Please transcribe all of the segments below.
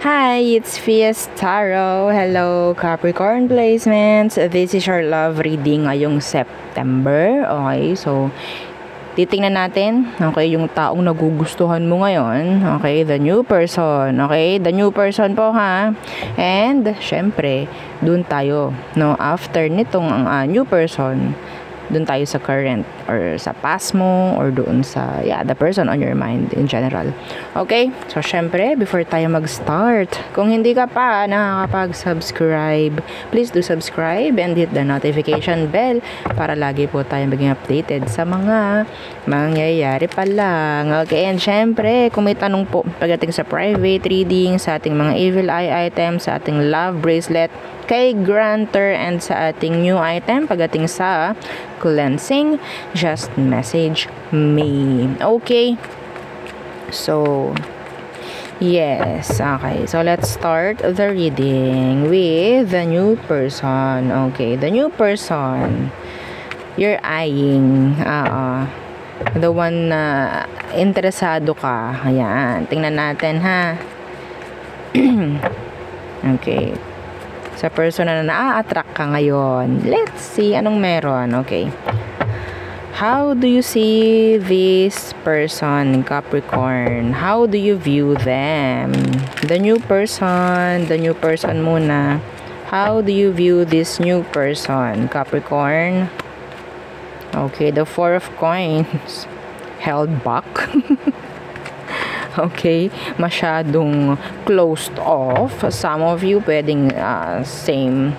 Hi, it's Fies Tarot. Hello, Capricorn placements. This is your love reading ngayong September. Okay, so titingnan natin, okay, yung taong nagugustuhan mo ngayon. Okay, the new person. Okay, the new person po ha. And, syempre, dun tayo. No, after nitong new person, dun tayo sa current or sa past mo or doon sa the person on your mind in general. Okay? So syempre, before tayo mag-start, kung hindi ka pa nakakapag-subscribe, please do subscribe and hit the notification bell para lagi po tayo maging updated sa mga mangyayari pa lang. Okay? And syempre, kung may tanong po pagdating sa private reading, sa ating mga evil eye items, sa ating love bracelet, kay granter and sa ating new item pagdating sa cleansing, just message me. Okay? So, yes. Okay. So, let's start the reading with the new person. Okay. The new person you're eyeing. The one na interesado ka. Ayan. Tingnan natin, ha? Okay. Sa person na na-attract ka ngayon. Let's see anong meron. Okay. How do you see this person, Capricorn? How do you view them? The new person muna. How do you view this new person, Capricorn? Okay, the Four of Coins. Held back. Okay, masyadong closed off. Some of you pwedeng same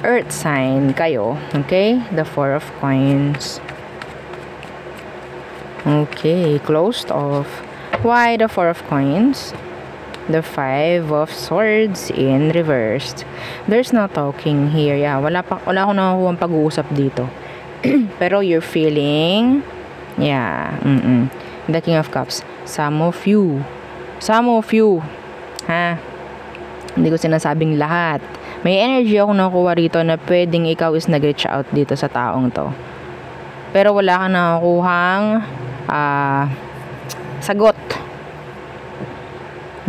earth sign kayo. Okay, the Four of Coins. Okay, closed off. Why the Four of Coins? The Five of Swords in reversed. There's no talking here. Yeah, wala akong nakukuha pag-uusap dito. Pero you're feeling, the King of Cups. Some of you, ha? Hindi ko sinasabing lahat. May energy ako nakukuha rito na pwedeng ikaw is nag-reach out dito sa taong to. Pero wala kang nakukuhang sagot.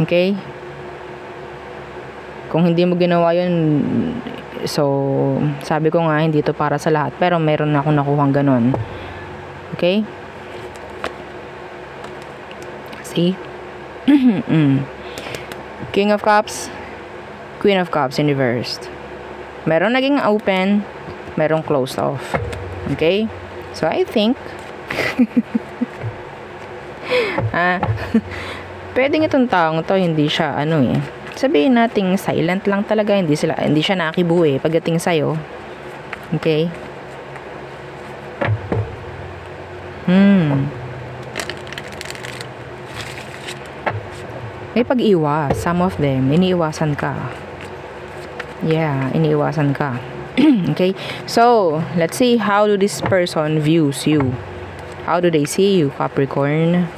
Okay? Kung hindi mo ginawa yun, so, sabi ko nga, hindi to para sa lahat. Pero meron na akong nakuhang ganun. Okay? See? King of Cups, Queen of Cups in reversed. Meron naging open, merong closed off. Okay? So, I think pwedeng itong taong to, hindi siya, sabihin nating silent lang talaga, hindi siya nakibuhi pagdating sa'yo. Okay? May pag-iwas. Some of them, iniiwasan ka. Yeah, iniiwasan ka. Okay? So, let's see how do this person views you. How do they see you, Capricorn?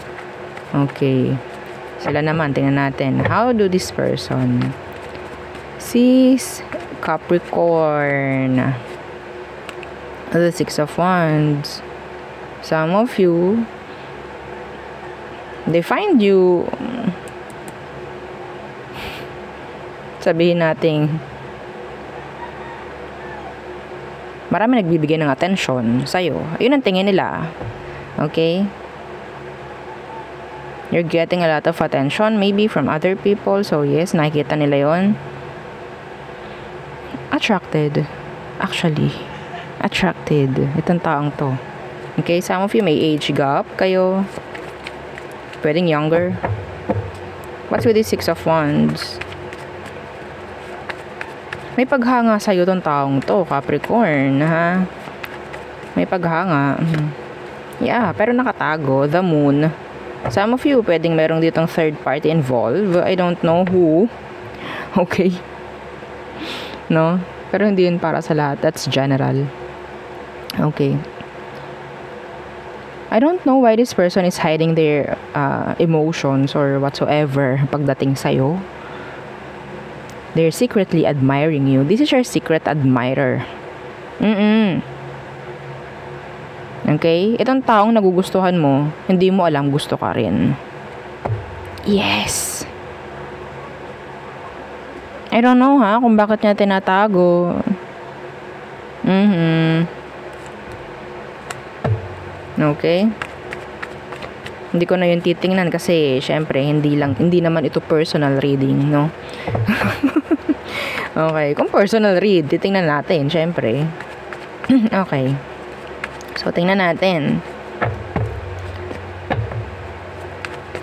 Okay. Sila naman, tingnan natin. How do this person sees Capricorn? The Six of Wands. Some of you, they find you, sabihin natin, marami nagbibigay ng attention sa'yo. Yun ang tingin nila. Okay? You're getting a lot of attention maybe from other people. So yes, nakikita nila yon. Attracted. Actually. Attracted. Itong taong to. Okay? Some of you may age gap kayo. Pwedeng younger. What's with this Six of Wands? May paghanga sa'yo tong taong to, Capricorn, ha? May paghanga. Yeah, pero nakatago. The Moon. Some of you, pwedeng merong ditong third party involved. I don't know who. Okay. No? Pero hindi yun para sa lahat. That's general. Okay. I don't know why this person is hiding their emotions or whatsoever pagdating sa'yo. They're secretly admiring you. This is your secret admirer. Okay? Itong taong nagugustuhan mo, hindi mo alam gusto ka rin. Yes! I don't know ha, kung bakit niya tinatago. Okay. Hindi ko na yun titingnan kasi syempre hindi naman ito personal reading, no? Okay, kung personal read, titingnan natin, syempre. Okay. So, tingnan natin.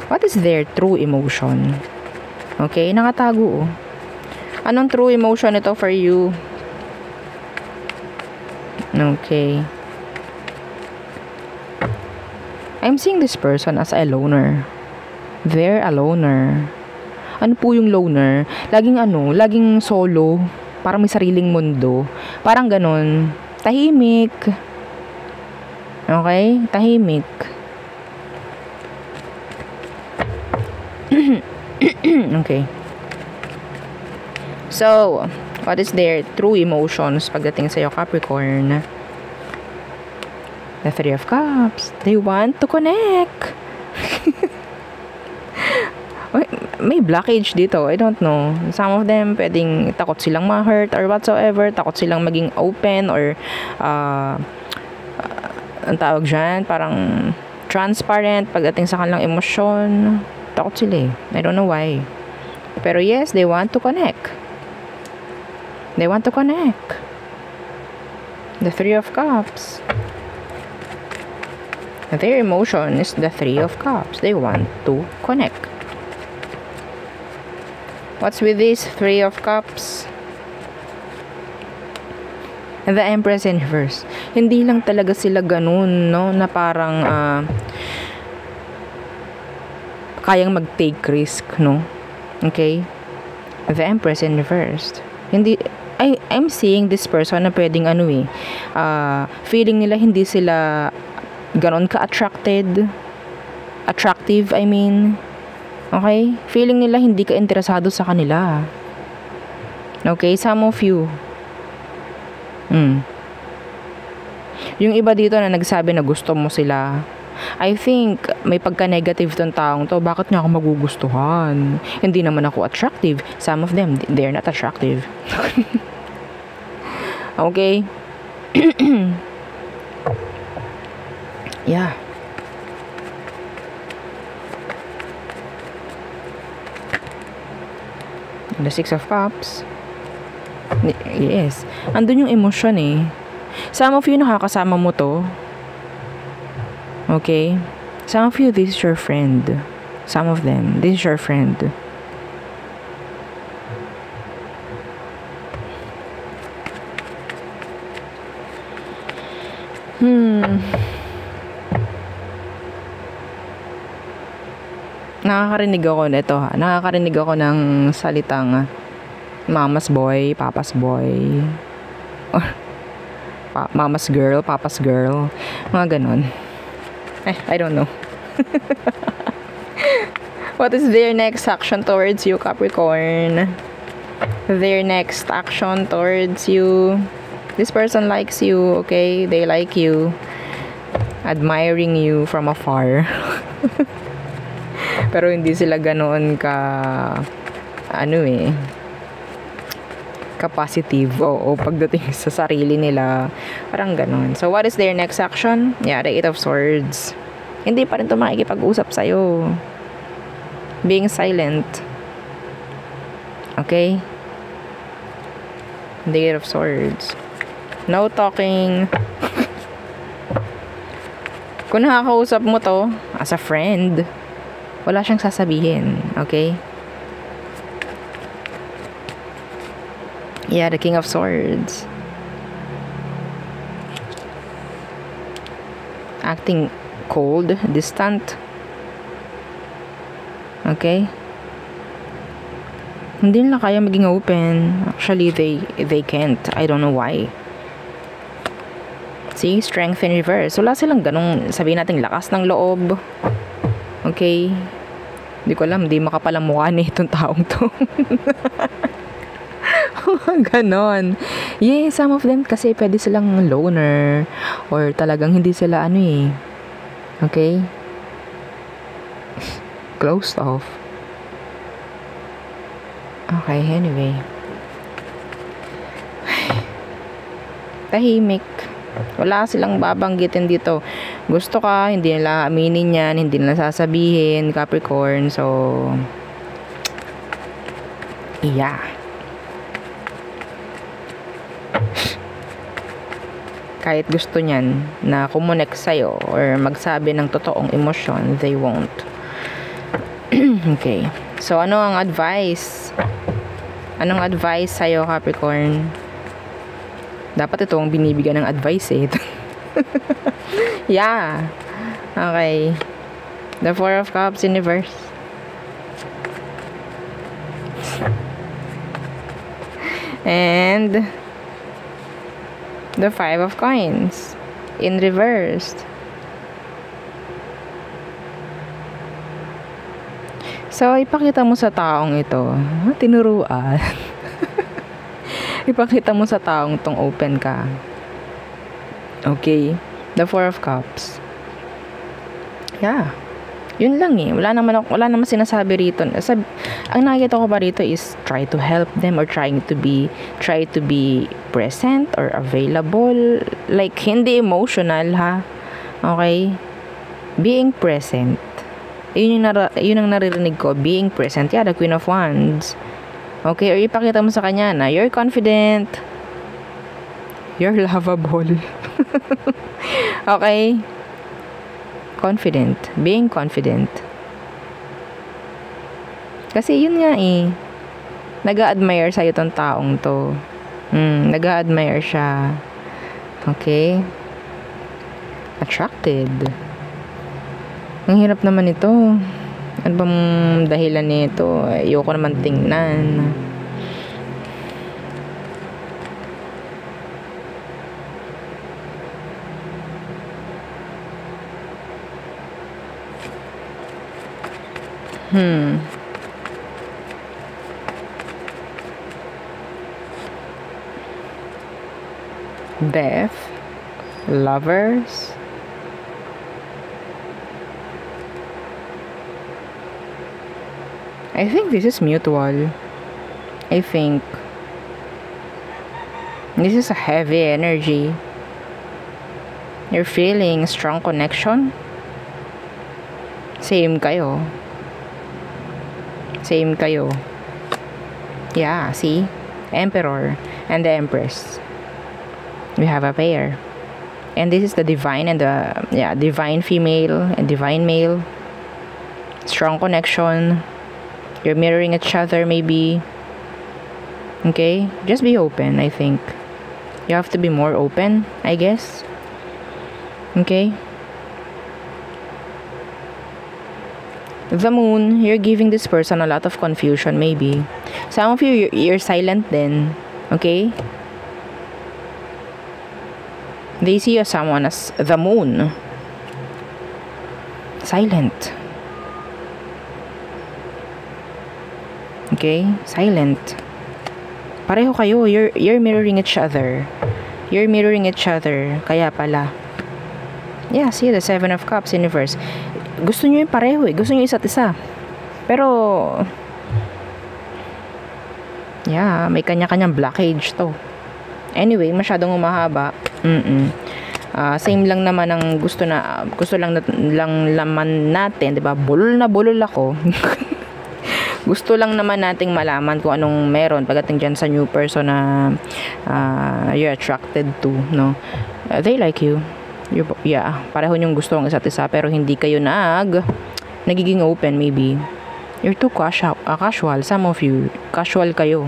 What is their true emotion? Okay, nakatago. Anong true emotion ito for you? Okay. I'm seeing this person as a loner. They're a loner. Ano po yung loner? Laging solo. Parang may sariling mundo. Parang ganon. Tahimik. Okay? Tahimik. Okay. So, what is their true emotions pagdating sa'yo, Capricorn? The Three of Cups. They want to connect. May blockage dito. I don't know. Some of them, pwedeng takot silang ma-hurt or whatsoever. Takot silang maging open or ang tawag dyan, parang transparent pagdating sa kanilang emosyon. Takot sila eh. I don't know why. Pero yes, they want to connect. They want to connect. The Three of Cups. Their emotion is the Three of Cups. They want to connect. What's with this Three of Cups? And the Empress in reverse. Hindi lang talaga sila ganun, no? Na parang kayang mag-take risk, no? Okay? The Empress in reverse. Hindi, I'm seeing this person na pwedeng feeling nila hindi sila ganon ka-attractive, I mean. Okay? Feeling nila hindi ka interesado sa kanila. Okay? Some of you. Yung iba dito na nagsabi na gusto mo sila. I think may pagka-negative tong taong to. Bakit niya ako magugustuhan? Hindi naman ako attractive. Some of them, they're not attractive. Okay? Yeah. The Six of Cups. Yes. Andun yung emosyon eh. Some of you nakakasama mo to. Okay? Some of you, this is your friend. Some of them, this is your friend. Nakakarinig ako nito ha. Nakakarinig ako ng salitang mama's boy, papa's boy. Or mama's girl, papa's girl. Mga ganon. I don't know. What is their next action towards you, Capricorn? Their next action towards you. This person likes you, okay? They like you. Admiring you from afar. Pero hindi sila ganoon ka-positive o pagdating sa sarili nila. Parang ganoon. So, what is their next action? Yeah, the Eight of Swords. Hindi pa rin ito makikipag-usap sa'yo. Being silent. Okay? The Eight of Swords. No talking. Kung nakakausap mo to as a friend, wala siyang sasabihin. Okay? Yeah, the King of Swords. Acting cold, distant. Okay? Hindi nila kaya maging open. Actually, they can't. I don't know why. See? Strength in reverse. Wala silang ganong, sabihin natin, lakas ng loob. Okay? Hindi ko alam, hindi makapalang mukha na itong taong to. Ganon. Yeah, some of them kasi pwede silang loner or talagang hindi sila okay? Closed off. Okay, anyway. tahimik. Wala silang babanggitin dito. Gusto ka, hindi nila aminin yan, hindi nila sasabihin, Capricorn. So, yeah. Kahit gusto niyan na kumonek sa'yo or magsabi ng totoong emosyon, they won't. Okay. So, ano ang advice? Anong advice sa'yo, Capricorn? Dapat ito ang binibigyan ng advice eh. Yeah. Okay. The Four of Cups in reverse. And the Five of Coins in reverse. So, ipakita mo sa taong ito, tinuruan. Ipakita mo sa taong tong open ka. Okay. The Four of Cups. Yeah. Yun lang eh. Wala naman sinasabi rito. Ang nakikita ko ba rito is try to help them or try to be present or available. Like, hindi emotional ha. Okay? Being present. Yun ang naririnig ko. Being present. Yeah, the Queen of Wands. Okay? Or ipakita mo sa kanya na you're confident. You're lovable. Okay? Confident. Being confident. Kasi yun nga eh. Nag-a-admire sa'yo tong taong to. Nag-a-admire siya. Okay? Attracted. Ang hirap naman ito. Ano bang dahilan nito? Ayoko naman tingnan. Death. Lovers. I think this is mutual. I think this is a heavy energy. You're feeling strong connection. Same kayo. Same kayo. Yeah, see? Emperor and the Empress. We have a pair. And this is the divine and the divine female and divine male. Strong connection. You're mirroring each other maybe. Okay? Just be open, I think. You have to be more open, I guess. Okay? The Moon, you're giving this person a lot of confusion maybe. Some of you, you're silent then. Okay? They see you someone as the Moon. Silent. Okay? Silent. Pareho kayo. You're mirroring each other. You're mirroring each other. Kaya pala. Yeah, see the Seven of Cups in reverse. Gusto nyo yung pareho eh. Gusto nyo isa't isa. Pero, yeah, may kanya-kanyang blockage to. Anyway, masyadong umahaba. Same lang naman ang gusto lang laman natin, 'di ba? Bulol na bulol ako. Gusto lang naman nating malaman kung anong meron pagdating dyan sa new person na you're attracted to, no? They like you. Pareho yung gusto ng isa't isa pero hindi kayo nagiging open maybe. You're too casual. Some of you, casual kayo.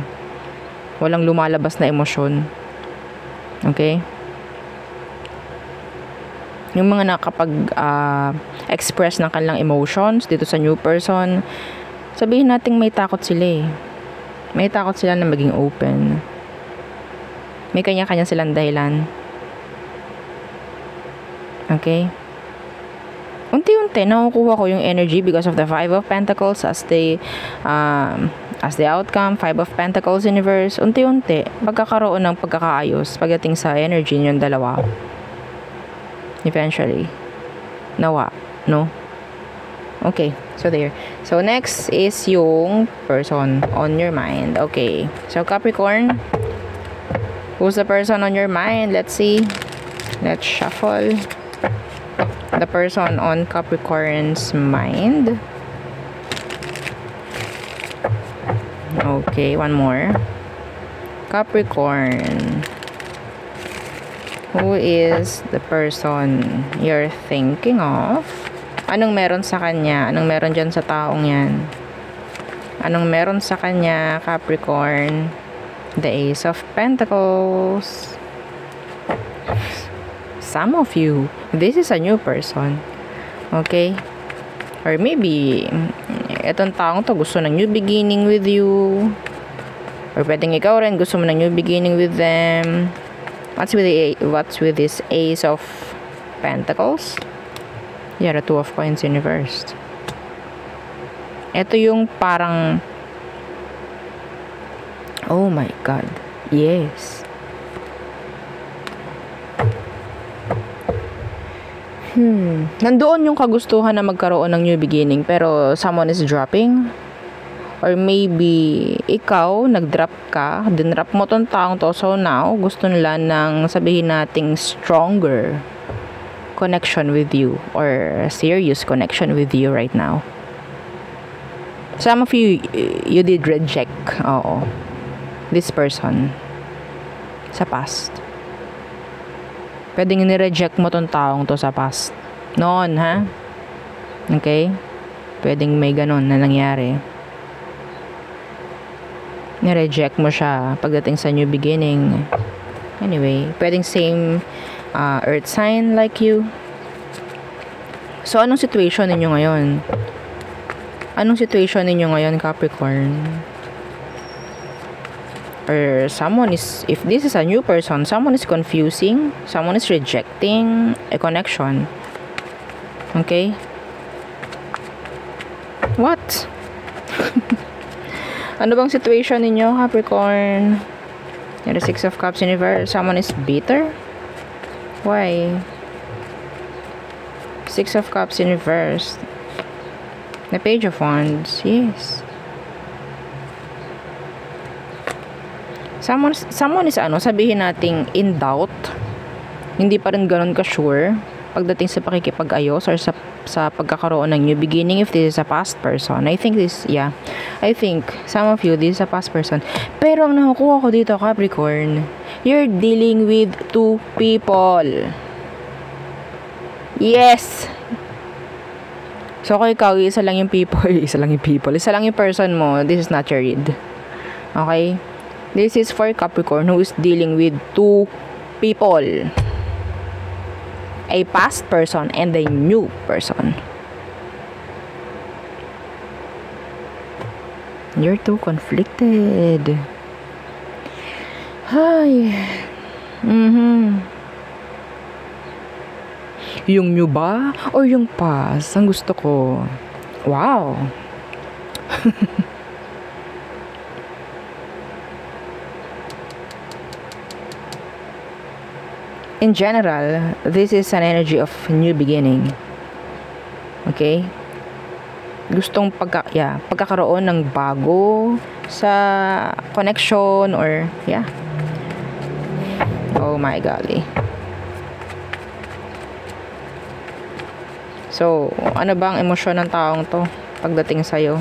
Walang lumalabas na emosyon. Okay? Yung mga nakapag-express ng kanilang emotions dito sa new person, sabihin natin may takot sila eh. May takot sila na maging open. May kanya-kanya silang dahilan. Okay? Unti-unti, nakukuha ko yung energy because of the Five of Pentacles as the outcome, Five of Pentacles in reverse. Unti-unti, magkakaroon ng pagkakaayos pagdating sa energy niyong dalawa. Eventually. Nawa. No? Okay. So, there. So, next is yung person on your mind. Okay. So, Capricorn, Who's the person on your mind? Let's see. Let's shuffle. The person on Capricorn's mind. Okay, one more. Capricorn. Who is the person you're thinking of? Anong meron sa kanya? Anong meron dyan sa taong yan? Anong meron sa kanya, Capricorn? The Ace of Pentacles. Some of you, this is a new person. Okay? Or maybe, etong taong to gusto ng new beginning with you. Or pwedeng ikaw rin gusto mo ng new beginning with them. What's with this Ace of Pentacles? Yeah, the Two of Coins in reverse. Ito yung parang, oh my God, yes. Nandoon yung kagustuhan na magkaroon ng new beginning, pero someone is dropping. Or maybe, ikaw, nag-drop ka, dinrop mo tong taong to, so now, gusto nila ng sabihin nating stronger connection with you, or serious connection with you right now. Some of you, you did reject, this person sa past. Pwedeng ni-reject mo tong taong to sa past. Noon, ha? Okay? Pwedeng may ganon na nangyari. Ni-reject mo siya pagdating sa new beginning. Anyway, pwedeng same earth sign like you. So, anong situation ninyo ngayon? Anong situation ninyo ngayon, Capricorn? Or someone is, if this is a new person, someone is confusing, someone is rejecting a connection. Okay? What? Ano bang situation ninyo, Capricorn? The Six of Cups in reverse. Someone is bitter? Why? Six of Cups in reverse. The Page of Wands. Yes. Someone is sabihin nating in doubt. Hindi pa rin ganun ka-sure pagdating sa pakikipag-ayos or sa pagkakaroon ng new beginning if this is a past person. I think some of you, this is a past person. Pero ang nakukuha ko dito, Capricorn, you're dealing with two people. Yes! So, kung ikaw, isa lang yung person mo, this is not your read. Okay? This is for Capricorn who is dealing with two people. A past person and a new person. You're too conflicted. Ay. Yung new ba? Or yung past? Ang gusto ko. Wow. In general, this is an energy of new beginning. Okay? Gustong pagkakaroon ng bago sa connection or oh my golly. So, ano bang emosyon ng taong to pagdating sa'yo?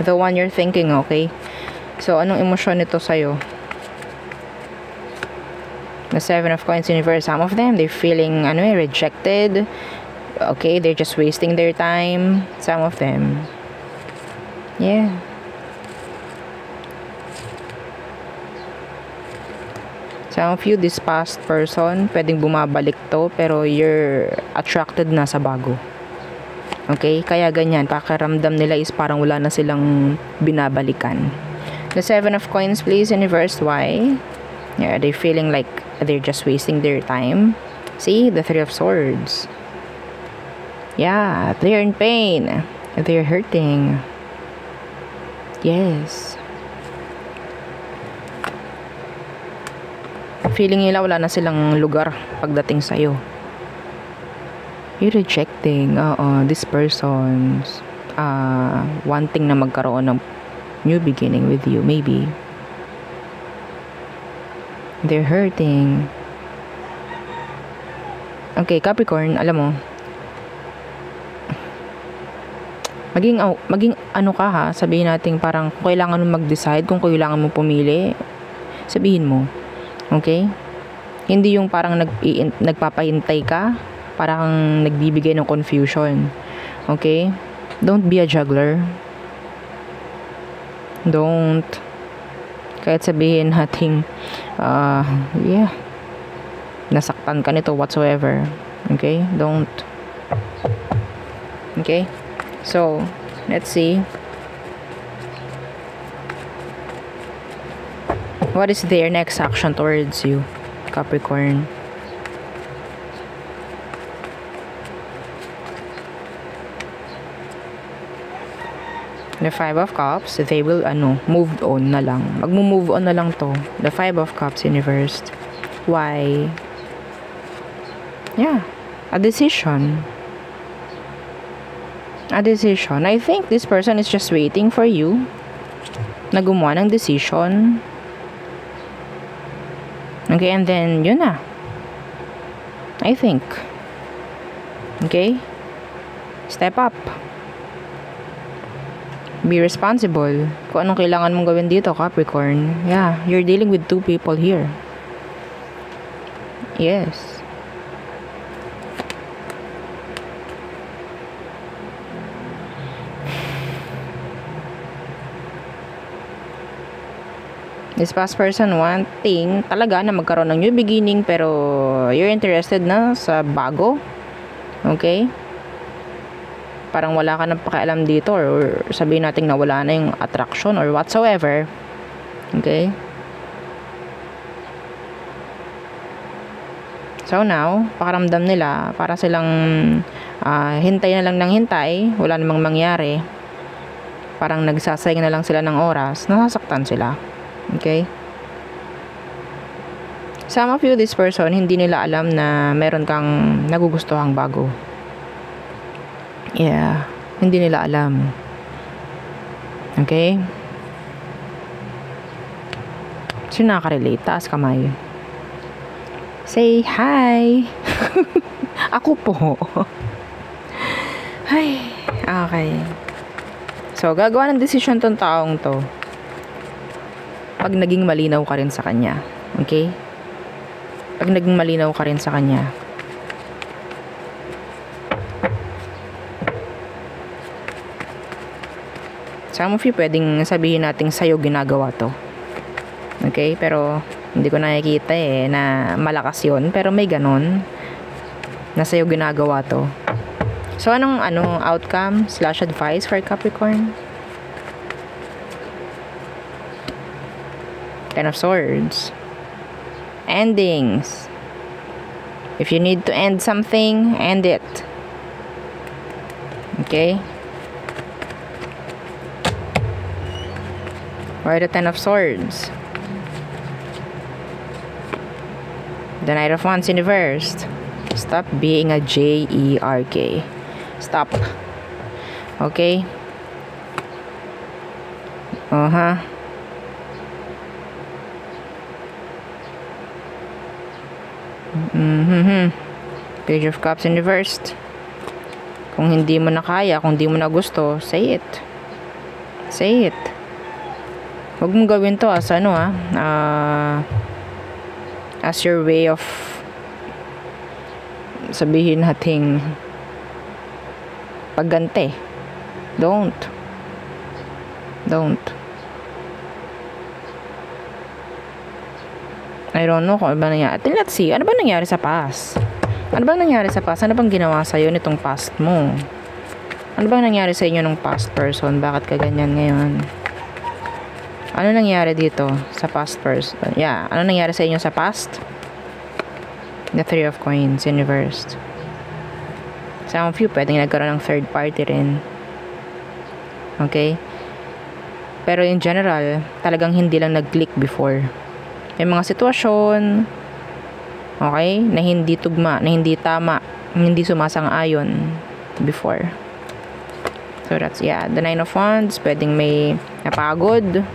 The one you're thinking, okay? So, anong emosyon nito sa'yo? The Seven of Coins in reverse. Some of them, they're feeling rejected. Okay, they're just wasting their time. Some of them. Yeah. Some of you, this past person, pwedeng bumabalik to, pero you're attracted na sa bago. Okay? Kaya ganyan, pakiramdam nila is parang wala na silang binabalikan. The Seven of Coins, please, in reverse. Why? Yeah, they're feeling like they're just wasting their time. See, the Three of Swords. Yeah, they're in pain. They're hurting. Yes. Feeling nila wala na silang lugar pagdating sa'yo. You're rejecting this person's wanting na magkaroon ng new beginning with you, maybe. They're hurting. Okay, Capricorn, alam mo, maging ano ka ha, sabihin natin parang kung kailangan mo mag-decide, kung kailangan mo pumili, sabihin mo. Okay? Hindi yung parang nagpapahintay ka, parang nagbibigay ng confusion. Okay? Don't be a juggler. Don't. Kahit sabihin nating, nasaktan ka nito whatsoever. Okay? Don't. Okay? So, let's see. What is their next action towards you, Capricorn? The Five of Cups, they will, move on na lang. Magmo-move on na lang to. The Five of Cups in reversed. Why? Yeah. A decision. A decision. I think this person is just waiting for you na gumawa ng decision. Okay, and then, yun na. I think. Okay? Step up. Be responsible. Kung anong kailangan mong gawin dito, Capricorn. Yeah, you're dealing with two people here. Yes. This past person wanting talaga na magkaroon ng new beginning, pero you're interested na sa bago. Okay? Parang wala ka nang pakialam dito, or sabihin natin na wala na yung attraction or whatsoever. Okay? So now, pakaramdam nila, para silang hintay na lang ng hintay, wala namang mangyari. Parang nagsasayang na lang sila ng oras, nasasaktan sila. Okay? Some of you, this person, hindi nila alam na meron kang nagugustuhang bago. Yeah. Hindi nila alam. Okay? Sino nakaka-relate? Taas kamay. Say hi! Ako po. Ay. Okay. So, gagawa ng decision tong taong to pag naging malinaw ka rin sa kanya. Okay? Pag naging malinaw ka rin sa kanya. Some of you, pwedeng sabihin natin sa'yo ginagawa to. Okay? Pero, hindi ko nakikita na malakas yun. Pero may ganon na sa'yo ginagawa to. So, anong outcome/advice for Capricorn? Ten of Swords. Endings. If you need to end something, end it. Okay? Or the Ten of Swords. The Knight of Wands in reversed. Stop being a jerk. Stop. Okay? Page of Cups in reversed. Kung hindi mo na kaya, kung hindi mo na gusto, say it. Say it. Huwag mong gawin to as as your way of sabihin nating pagganti. Don't. I don't know kung ano ba nangyari. Let's see, ano ba nangyari sa past? Ano bang nangyari sa past? Ano bang ginawa sa'yo nitong past mo? Ano bang nangyari sa inyo ng past person? Bakit ka ganyan ngayon? Ano nangyari dito sa past person? Yeah, ano nangyari sa inyo sa past? The Three of Coins in reversed. Some of you, pwedeng nagkaroon ng third party rin. Okay? Pero in general, talagang hindi lang nag-click before. May mga sitwasyon, okay, na hindi tugma, na hindi tama, hindi sumasang-ayon before. So that's, yeah, the Nine of Wands, pwedeng may napagod.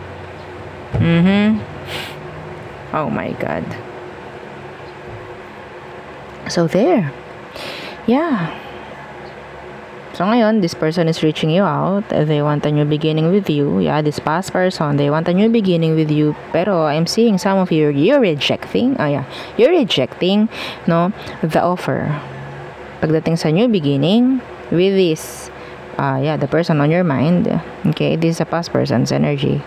Oh my God. So there. Yeah. So ngayon, this person is reaching you out. They want a new beginning with you. Yeah, this past person, they want a new beginning with you. Pero I'm seeing some of you, you're rejecting. You're rejecting, no, the offer. Pagdating sa new beginning with this, the person on your mind. Okay, this is a past person's energy.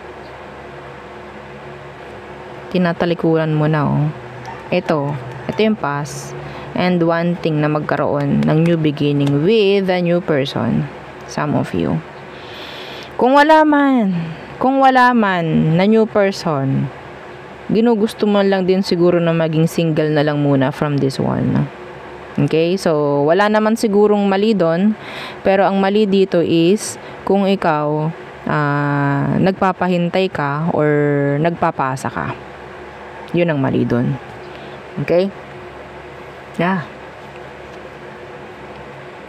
Tinatalikuran mo na, oh. Ito yung past. And wanting na magkaroon ng new beginning with a new person. Some of you. Kung wala man na new person, ginugusto mo lang din siguro na maging single na lang muna from this one. Okay? So, wala naman sigurong mali doon. Pero ang mali dito is kung ikaw nagpapahintay ka or nagpapasa ka. Yun ang mali doon. Okay? Yeah.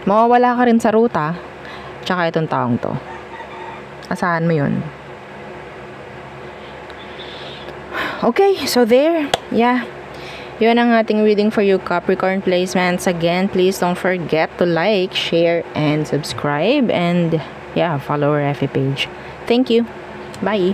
Mawawala ka rin sa ruta. Tsaka itong taong to. Asahan mo yun. Okay, so there. Yeah. Yun ang ating reading for you, Capricorn placements. Again, please don't forget to like, share, and subscribe. And yeah, follow our FB page. Thank you. Bye.